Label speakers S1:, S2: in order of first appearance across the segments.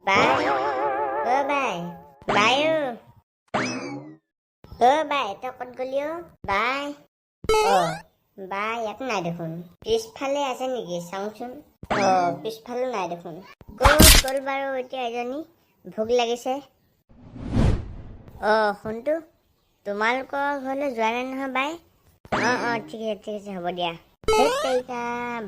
S1: বাই অ bye bye অ বাই তই ক'ত গলি অ বাই অ বাই ইয়াত নাই দেখোন পিছফালে আছে নেকি চাওঁচোন অ পিছফালেও নাই দেখোন ক'ত গ'ল বাৰু এতিয়া এজনী ভোক লাগিছে অ শুনটো তোমালোকৰ ঘৰলৈ যোৱা নাই নহয় বাই অ ঠিক আছে হ'ব দিয়া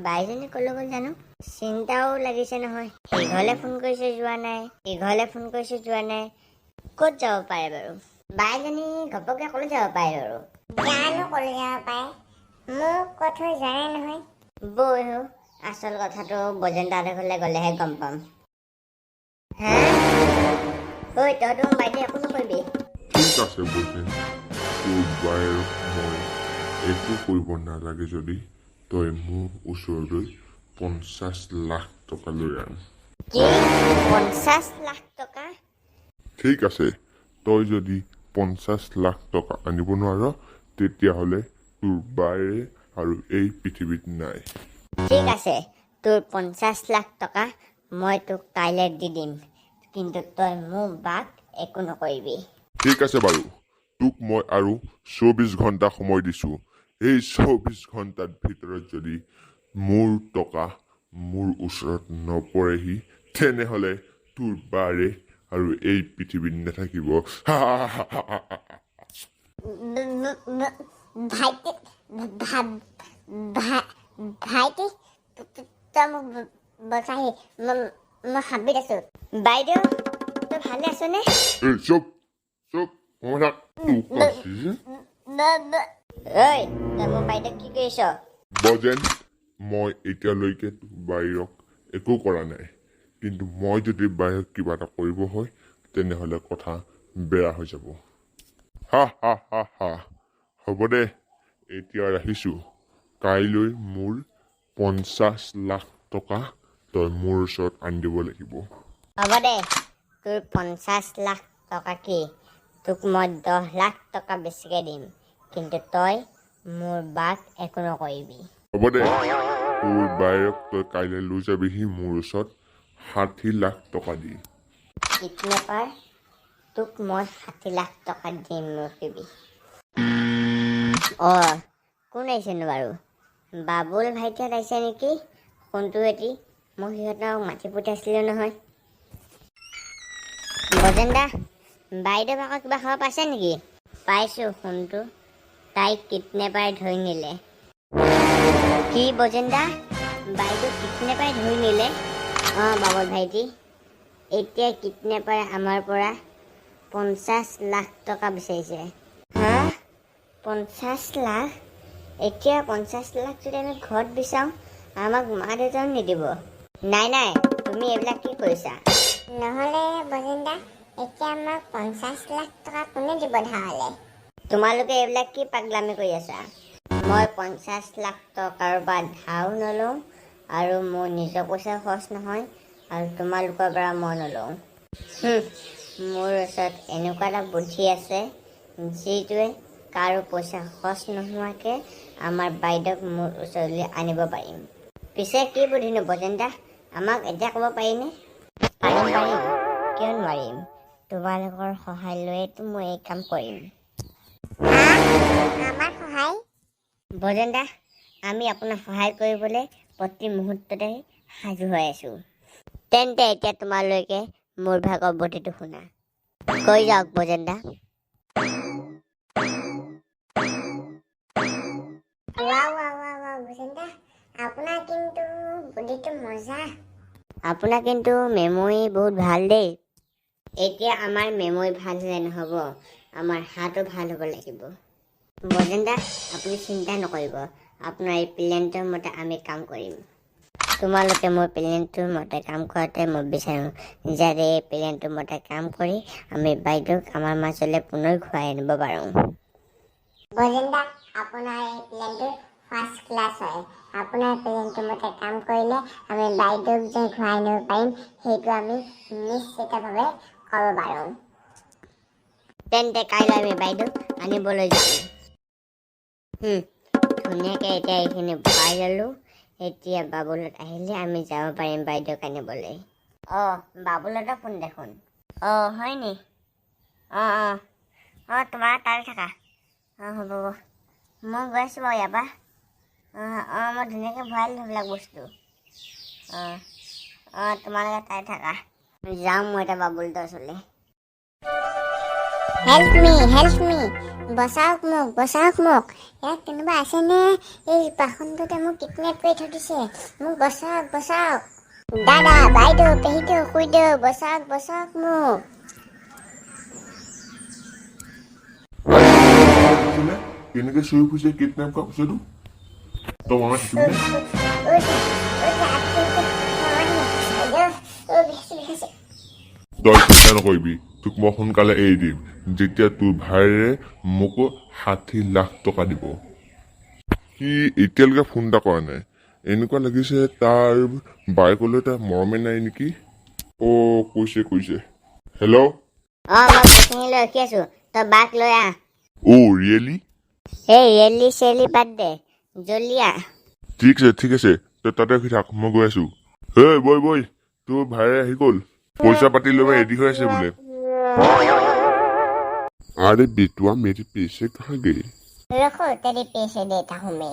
S1: বাইজনী কলৈ গ'ল জানো চিন্তাও লাগিছে নহয় ইঘৰলে ফোন কৰিছে যোৱা নাই ইঘৰলে ফোন কৰিছে যোৱা নাই ক'ত যাব পাৰে বাৰু বাইজনী ঘপকে কলৈ যাব পাৰে বাৰু জানো কলৈ যাব পাৰে মোক কথা জানে নহয় বৈ আচল কথাটো বজেন্দাহঁতৰ ঘৰলে গ'লেহে গম পাম হা ঐ তহঁতো বাইদেউ একো নকৰিবি
S2: ঠিক আছে বজেন তোৰ বাইৰ মই একো কৰিব নালাগে যদি তই মোৰ ওচৰলৈ 50 লাখ টকা লৈ আন
S1: কি 50 লাখ টকা
S2: ঠিক আছে তই যদি 50 লাখ টকা আনিব নোৱাৰ তেতিয়াহ'লে তোৰ বাইৰে আৰু এই পৃথিৱীত নাই
S1: ঠিক আছে তোৰ 50 লাখ টকা মই তোক কাইলৈ দি দিম কিন্তু তই মোৰ বাক একো নকৰিবি
S2: ঠিক আছে বাৰু তোক মই আৰু 24 ঘণ্টা সময় দিছো এই 24 ঘণ্টাৰ ভিতৰত যদি মোৰ টকা মোৰ ওচৰত নপৰেহি তেনেহ'লে তোৰ বাৰে আৰু এই পৃথিৱীত নাথাকিব
S1: ভাইটি তই মোক বচাহি মই হাবিত আছো বাইদেউ তই ভালে আছনে
S2: এই চুপ মমতা
S1: ঐ তই মোৰ বাইদেউ কি কৰিছ
S2: বজেন মই এতিয়ালৈকে বাহিৰক একো কৰা নাই কিন্তু মই যদি বাহিৰক কিবা এটা কৰিব হয় তেনেহ'লে কথা বেয়া হৈ যাব হা হ'ব দে এতিয়া ৰাখিছো কাইলৈ মোৰ 50 লাখ টকা তই মোৰ ওচৰত আনি দিব লাগিব
S1: হ'ব দে তোৰ 50 লাখ টকা কি তোক মই 10 লাখ টকা বেছিকে দিম কিন্তু তই মোৰ বাক একো নকৰিবি
S2: হ'ব দে তোৰ বায়েৰক তই কাইলৈ লৈ যাবিহি মোৰ ওচৰত 60 লাখ টকা দি
S1: কিডনেপাৰ তোক মই 60 লাখ টকা দিম ৰখিবি কোন আহিছেনো বাৰু বাবুল ভাইটিহঁত আহিছে নেকি ফোনটো এটি মই সিহঁতক মাতি পঠিয়াইছিলোঁ নহয় বজেন্দা বাইদেউ ভাগৰ কিবা খবৰ পাইছে নেকি পাইছোঁ ফোনটো তাইক কিডনেপাৰে ধৰি নিলে কি বজেন্দা বাইদেউ কিডনেপাৰে ধৰি নিলে বাবুল ভাইটি এতিয়া কিডনেপাৰে আমাৰ পৰা 50 লাখ টকা বিচাৰিছে হা 50 লাখ এতিয়া 50 লাখ যদি আমি ঘৰত বিচাৰোঁ আমাক মা দেউতাও নিদিব নাই তুমি এইবিলাক কি কৰিছা নহ'লে বজেন্দা এতিয়া আমাক 50 লাখ টকা কোনে দিব ধাৰলে তোমালোকে এইবিলাক কি পাগলামি কৰি আছা মই 50 লাখ টকাৰ পৰা ধাৰো নলওঁ আৰু মোৰ নিজৰ পইচা খৰচ নহয় আৰু তোমালোকৰ পৰা মই নলওঁ মোৰ ওচৰত এনেকুৱা এটা বুদ্ধি আছে যিটোৱে কাৰো পইচা খৰচ নোহোৱাকৈ আমাৰ বাইদেউক মোৰ ওচৰলৈ আনিব পাৰিম পিছে কি বুদ্ধিনো বজেন্দা আমাক এতিয়া ক'ব পাৰিনে পাৰিম কিয় নোৱাৰিম তোমালোকৰ সহায় লৈয়েতো মই এই কাম কৰিম আমাৰ সহায় বজেন্দা আমি আপোনাক সহায় কৰিবলৈ প্ৰতি মুহূৰ্ততে সাজু হৈ আছোঁ তেন্তে এতিয়া তোমালোকে মোৰ ভাগৰ বুদ্ধিটো শুনা কৈ যাওক বজেন্দা আপোনাৰ কিন্তু মেমৰি বহুত ভাল দেই এতিয়া আমাৰ মেমৰি ভাল হ'লে নহ'ব আমাৰ হাতো ভাল হ'ব লাগিব বজেন্দা আপুনি চিন্তা নকৰিব আপোনাৰ এই প্লেনটোৰ মতে আমি কাম কৰিম তোমালোকে মোৰ প্লেনটোৰ মতে কাম কৰাতে মই বিচাৰোঁ যাতে এই প্লেনটোৰ মতে কাম কৰি আমি বাইদেউক আমাৰ মাজলৈ পুনৰ ঘূৰাই আনিব পাৰোঁ বজেন্দা আপোনাৰ এই প্লেনটো ফাৰ্ষ্ট ক্লাছ হয় আপোনাৰ প্লেনটোৰ মতে কাম কৰিলে আমি বাইদেউক যে ঘূৰাই আনিব পাৰিম সেইটো আমি নিশ্চিতভাৱে ক'ব পাৰোঁ তেন্তে কাইলৈ আমি বাইদেউক আনিবলৈ যাম ধুনীয়াকৈ এতিয়া এইখিনি পাই ল'লোঁ এতিয়া বাবুলত আহিলে আমি যাব পাৰিম বাইদেউক আনিবলৈ বাবুলহঁতৰ ফোন দেখোন। হয় নি? তোমাৰ তাত থাকা। হ'ব মই গৈ আছোঁ বাৰু ইয়াৰ পৰা। মই ধুনীয়াকৈ ভৰাই দিলোঁ সেইবিলাক বস্তু। তোমালোকে তাই থাকা। যাওঁ মই এতিয়া বাবুলহঁতৰ ওচৰলৈ। হেল্প মি বচাওক মোক। ইয়াত কোনোবা আছেনে? এই বাসন্ততে মোক কিডনেপ কৰি থৈ দিছে। মোক বচাওক। দাদা, বাইদেউ, পেহীদেউ, খুৰীদেউ, বচাওক মোক।
S2: কেনেকে চুৰি ফুৰিছে কিডনেপ কৰা পিছতো তই মনত তই চিন্তা নকৰিবি, তোক মই সোনকালে এৰি দিম যেতিয়া তোৰ ভাইৰে মোকো 60 লাখ টকা দিব। সি এতিয়ালৈকে ফোন এটা কৰা নাই। এনেকুৱা লাগিছে তাৰ বাইকলৈ তাৰ মৰমে নাই নেকি। কৈছে হেল্ল'।
S1: মই পেকিঙলৈ ৰখি আছো, তই বাক লৈ আহ।
S2: ৰিয়েলি?
S1: এই ৰিয়েলি বাদ দে, জল্দি আহ।
S2: ঠিক আছে তই তাতে ৰখি থাক, মই গৈ আছো। বই তোৰ ভাইৰে আহি গ'ল, পইচা পাতি লৈ ৰেডি হৈ আছে বোলে। আৰে বেটুৱা মেৰে পেছে কাহা গে?
S1: ৰখো তেৰি পেছে দেতা হুঁ মে।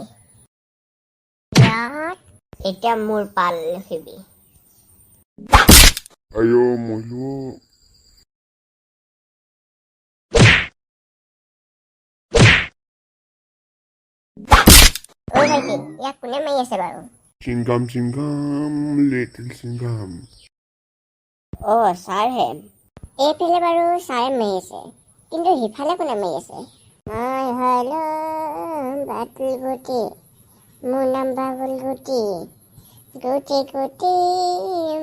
S1: এতিয়া মোৰ পাল ৰখিবি।
S2: আইঅ মইলো।
S1: ভাইটি, ইয়াক কোনে মাৰি আছে বাৰু?
S2: চিংগাম লিটিল চিংগাম।
S1: ছাৰহে। এইফালে বাৰু ছাৰে মাৰি আছে, কিন্তু সিফালে কোনে মাৰি আছে? বাটুল গুটি, মোৰ নাম বাবুল গুটি। গুটি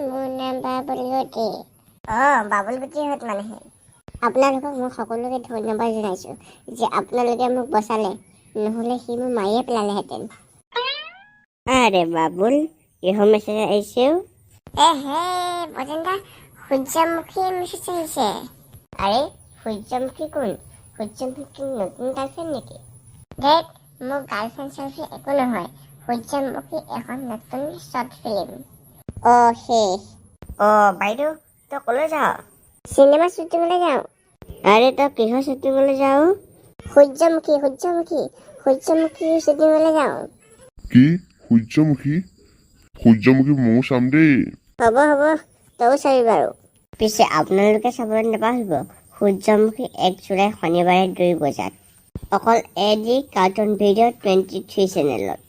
S1: মোৰ নাম বাবুল গুটি। বাবুল গুটিহঁত মানেহে। আপোনালোকক মই সকলোকে ধন্যবাদ জনাইছোঁ যে আপোনালোকে মোক বচালে, নহ'লে সি মোক মাৰিয়ে পেলালেহেঁতেন। আৰে বাবুল, কিহৰ মেছেজ আহিছেও? বজেন্দা, সূৰ্যমুখী মেছেজ আহিছে। আৰে সূৰ্যমুখী কোন? সূৰ্যমুখী নতুন গাৰ্লফ্ৰেণ্ড নেকি? ধেৎ, মোৰ গাৰ্লফ্ৰেণ্ড চাৰ্লফ্ৰেণ্ড একো নহয়। সূৰ্যমুখী এখন নতুন শ্বৰ্ট ফিল্ম। শেষ। বাইদেউ, তই ক'লৈ যাৱ? চিনেমা শ্বুটিঙলৈ যাওঁ। আৰে তই কিহৰ শ্বুটিঙলৈ যাওঁ? সূৰ্যমুখী শ্বুটিঙলৈ যাওঁ।
S2: কি সূৰ্যমুখী ময়ো চাম দেই।
S1: হ'ব তইও চাবি বাৰু। পিছে আপোনালোকে চাবলৈ নাপাহৰিব, সূৰ্যমুখী 1 জুলাই শনিবাৰে 2 বজাত, অকল AD কাৰ্টুন ভিডিঅ' 23 চেনেলত।